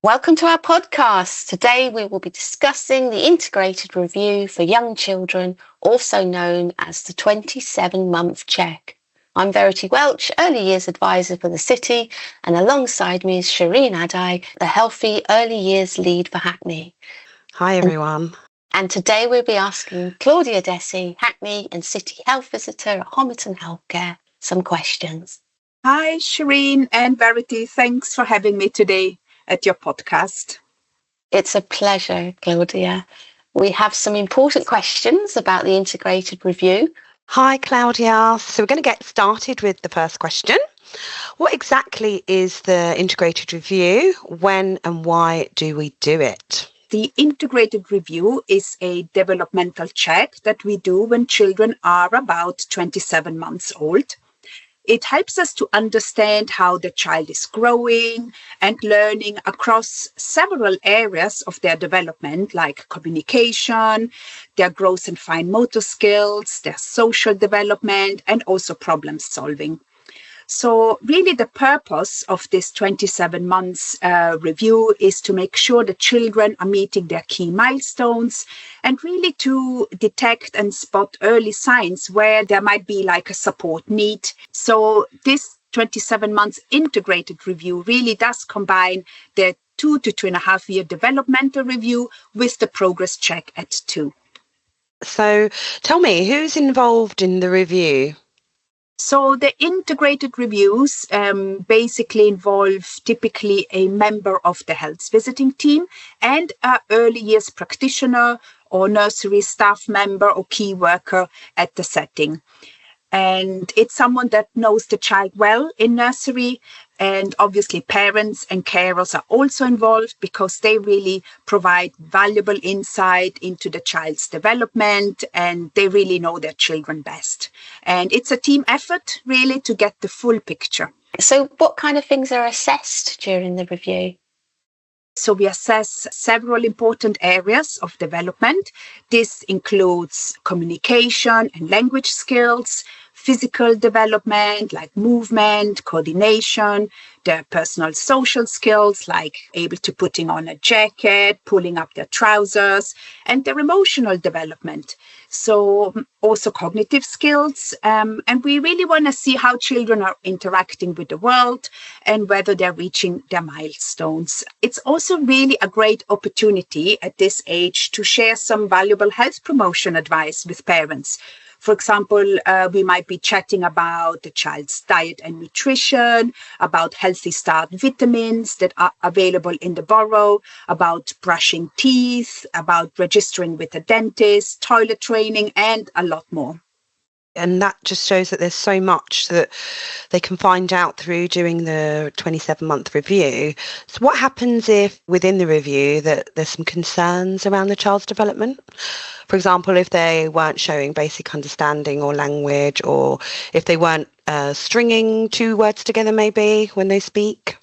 Welcome to our podcast. Today we will be discussing the integrated review for young children, also known as the 27-month check. I'm Verity Welch, Early Years Advisor for the City, and alongside me is Sherine Addai, the Healthy Early Years Lead for Hackney. Hi everyone. And today we'll be asking Claudia Dessi, Hackney and City Health Visitor at Homerton Healthcare, some questions. Hi Sherine and Verity, thanks for having me today at your podcast. It's a pleasure, Claudia. We have some important questions about the integrated review. Hi Claudia. So we're going to get started with the first question. What exactly is the integrated review? When and why do we do it? The integrated review is a developmental check that we do when children are about 27 months old. It helps us to understand how the child is growing and learning across several areas of their development, like communication, their growth and fine motor skills, their social development, and also problem solving. So really the purpose of this 27 months review is to make sure the children are meeting their key milestones and really to detect and spot early signs where there might be like a support need. So this 27 months integrated review really does combine the 2 to 2.5 year developmental review with the progress check at 2. So tell me, who's involved in the review? So the integrated reviews basically involve typically a member of the health visiting team and an early years practitioner or nursery staff member or key worker at the setting. And it's someone that knows the child well in nursery, and obviously parents and carers are also involved because they really provide valuable insight into the child's development and they really know their children best. And it's a team effort really to get the full picture. So what kind of things are assessed during the review? So we assess several important areas of development. This includes communication and language skills, physical development like movement, coordination, their personal social skills like able to putting on a jacket, pulling up their trousers, and their emotional development. So also cognitive skills. And we really want to see how children are interacting with the world and whether they're reaching their milestones. It's also really a great opportunity at this age to share some valuable health promotion advice with parents. For example, we might be chatting about the child's diet and nutrition, about healthy start vitamins that are available in the borough, about brushing teeth, about registering with a dentist, toilet training, and a lot more. And that just shows that there's so much that they can find out through doing the 27-month review. So what happens if within the review that there's some concerns around the child's development? For example, if they weren't showing basic understanding or language, or if they weren't stringing two words together maybe when they speak?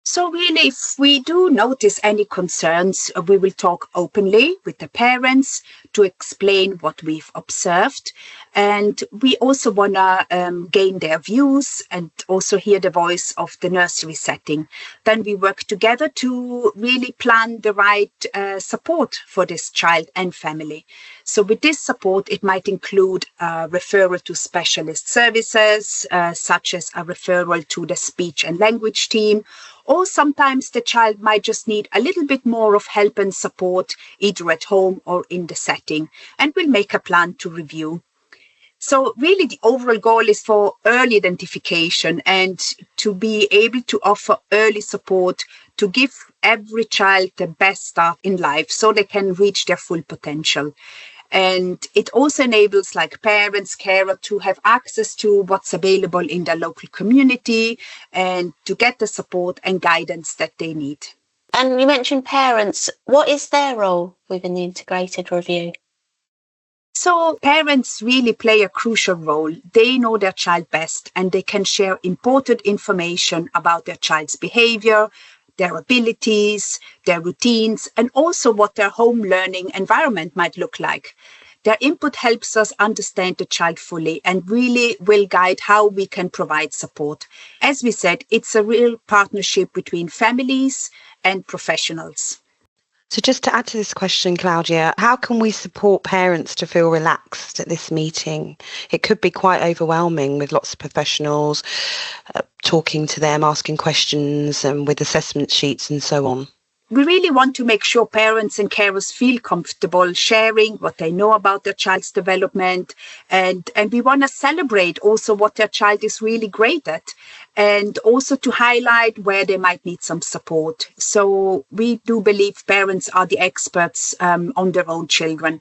So really, if we do notice any concerns, we will talk openly with the parents to explain what we've observed. And we also want to gain their views and also hear the voice of the nursery setting. Then we work together to really plan the right support for this child and family. So with this support, it might include a referral to specialist services, such as a referral to the speech and language team, or sometimes the child might just need a little bit more of help and support, either at home or in the setting, and we'll make a plan to review. So really the overall goal is for early identification and to be able to offer early support to give every child the best start in life so they can reach their full potential. And it also enables like parents, carers to have access to what's available in their local community and to get the support and guidance that they need. And you mentioned parents. What is their role within the integrated review? So parents really play a crucial role. They know their child best and they can share important information about their child's behavior, their abilities, their routines, and also what their home learning environment might look like. Their input helps us understand the child fully and really will guide how we can provide support. As we said, it's a real partnership between families and professionals. So just to add to this question, Claudia, how can we support parents to feel relaxed at this meeting? It could be quite overwhelming with lots of professionals talking to them, asking questions and with assessment sheets and so on. We really want to make sure parents and carers feel comfortable sharing what they know about their child's development. And we want to celebrate also what their child is really great at, and also to highlight where they might need some support. So we do believe parents are the experts on their own children.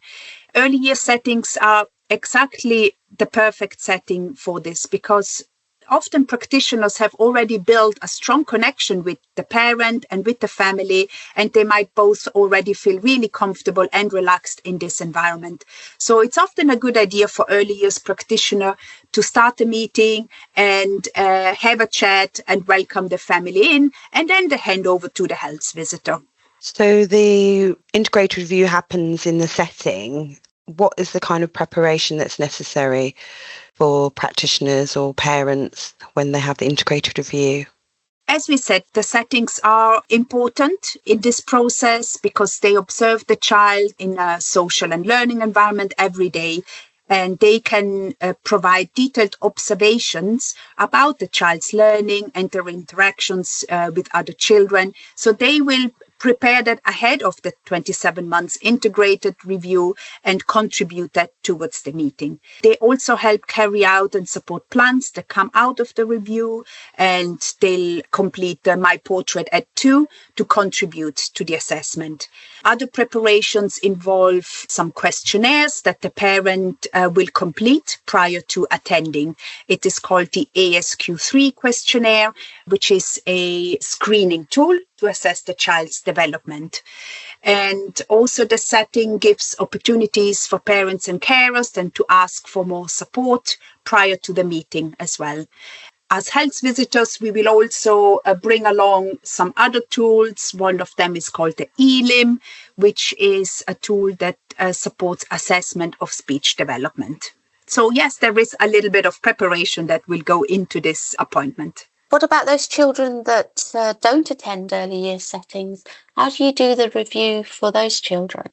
Early year settings are exactly the perfect setting for this, because often practitioners have already built a strong connection with the parent and with the family, and they might both already feel really comfortable and relaxed in this environment. So it's often a good idea for early years practitioner to start a meeting and have a chat and welcome the family in, and then the handover to the health visitor. So the integrated review happens in the setting. What is the kind of preparation that's necessary for practitioners or parents when they have the integrated review? As we said, the settings are important in this process because they observe the child in a social and learning environment every day, and they can provide detailed observations about the child's learning and their interactions with other children. So they will prepare that ahead of the 27 months integrated review and contribute that towards the meeting. They also help carry out and support plans that come out of the review, and they'll complete the My Portrait at 2 to contribute to the assessment. Other preparations involve some questionnaires that the parent will complete prior to attending. It is called the ASQ3 questionnaire, which is a screening tool to assess the child's development. And also the setting gives opportunities for parents and carers then to ask for more support prior to the meeting as well. As health visitors, we will also bring along some other tools. One of them is called the eLIM, which is a tool that supports assessment of speech development. So yes, there is a little bit of preparation that will go into this appointment. What about those children that don't attend early year settings? How do you do the review for those children?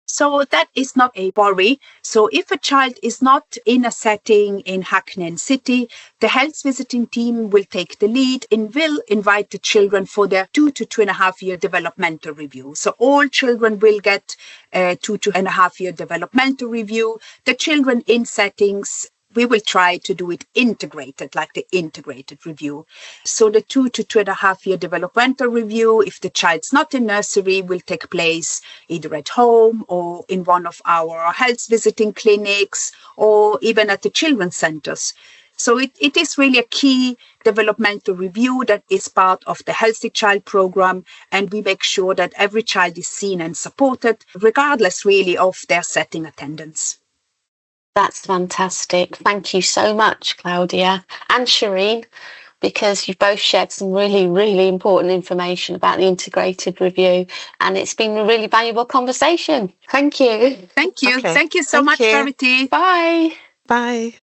So that is not a worry. So if a child is not in a setting in Hackney City, the health visiting team will take the lead and will invite the children for their 2 to 2.5 year developmental review. So all children will get a 2 to 2.5 year developmental review. The children in settings, we will try to do it integrated, like the integrated review. So the 2 to 2.5 year developmental review, if the child's not in nursery, will take place either at home or in one of our health visiting clinics or even at the children's centers. So it is really a key developmental review that is part of the Healthy Child program, and we make sure that every child is seen and supported, regardless really of their setting attendance. That's fantastic. Thank you so much, Claudia and Sherine, because you've both shared some really, really important information about the integrated review, and it's been a really valuable conversation. Thank you. Thank you. Okay. Thank you so much, Verity. Bye. Bye.